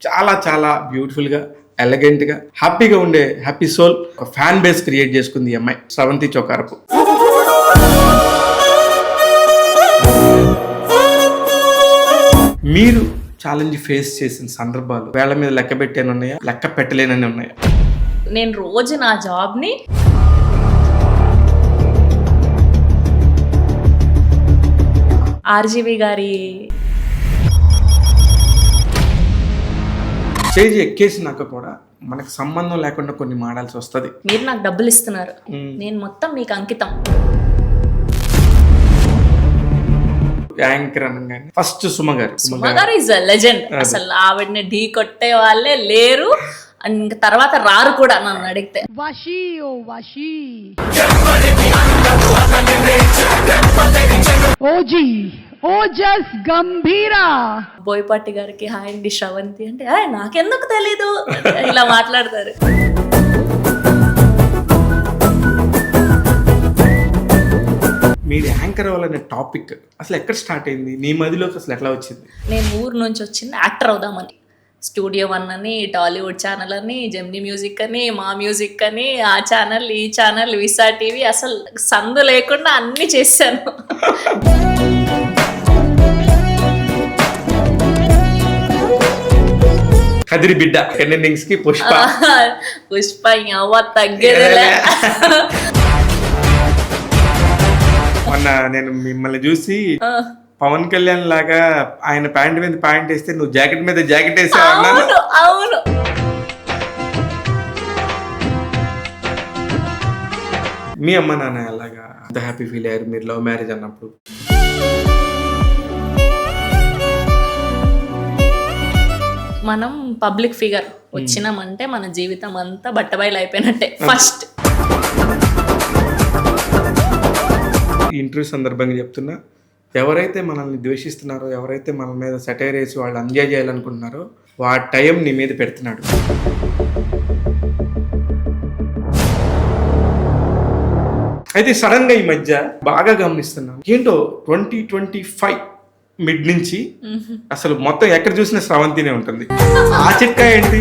చాలా చాలా బ్యూటిఫుల్గా ఎలగెంట్గా హ్యాపీగా ఉండే హ్యాపీ సోల్ ఒక ఫ్యాన్ బేస్ క్రియేట్ చేసుకుంది ఈ అమ్మాయి స్రవంతి చొక్కారపు. మీరు ఛాలెంజ్ ఫేస్ చేసిన సందర్భాలు వేళ మీద లెక్క పెట్టాను ఉన్నాయా, లెక్క పెట్టలేనని ఉన్నాయా? నేను రోజు నా జాబ్ని ఆర్జీవి గారి స్టేజ్ ఎక్కేసినాక కూడా మనకు సంబంధం లేకుండా కొన్ని మాడాల్సి వస్తుంది. మీరు నాకు డబ్బులు ఇస్తున్నారు, నేను మొత్తం మీకు అంకితం. యాంకర్ అనగానే ఫస్ట్ సుమ గారు ఈజ్ అ లెజెండ్. అసలు ఆవిడని ఢీ కొట్టే వాళ్ళే లేరు, ఇంకా తర్వాత రారు కూడా నన్ను అడిగితే. ఓజస్ గంభీరా బోయపాటి గారికి హాయ్ అండి శ్రవంతి అంటే నాకెందుకు తెలీదు ఇలా మాట్లాడతారు. మీరు యాంకర్ అవ్వాలనే టాపిక్ అసలు ఎక్కడ స్టార్ట్ అయింది, నీ మదిలోకి అసలు ఎట్లా వచ్చింది? నేను ఊరు నుంచి వచ్చింది యాక్టర్ అవుదామని. స్టూడియో 1 అని, టాలీవుడ్ ఛానల్ అని, జెమినీ మ్యూజిక్ అని, మా మ్యూజిక్ అని, ఆ ఛానల్ ఈ ఛానల్, విసా టీవీ, అసలు సందు లేకుండా అన్ని చేశాను. కదిరి బిడ్డ ఎండింగ్స్ కి పుష్ప అవ్వ తగ్గేదేలే. మొన్న నేను మిమ్మల్ని చూసి పవన్ కళ్యాణ్ లాగా ఆయన ప్యాంట్ మీద ప్యాంట్ వేస్తే నువ్వు జాకెట్ మీద జాకెట్ వేసావు. అవును మీ అమ్మ నాన్న అలాగా అంత హ్యాపీ ఫీల్ అయ్యారు మీరు లవ్ మ్యారేజ్ అన్నప్పుడు? మనం పబ్లిక్ ఫిగర్ వచ్చినామంటే మన జీవితం అంతా బట్టబయలు అయిపోయినట్టే. ఫస్ట్ ఇంటర్వ్యూ సందర్భంగా చెప్తున్నా, ఎవరైతే మనల్ని ద్వేషిస్తున్నారో, ఎవరైతే మన మీద సెటైర్ వేసి వాళ్ళు ఎంజాయ్ చేయాలనుకుంటున్నారో ఆ టైం నీ మీద పెడుతున్నాడు. అయితే సడన్ గా ఈ మధ్య బాగా గమనిస్తున్నాను ఏంటో 2025 మిడ్ నుంచి అసలు మొత్తం ఎక్కడ చూసినా స్రవంతినే ఉంటుంది. ఆ చిట్కా ఏంటి?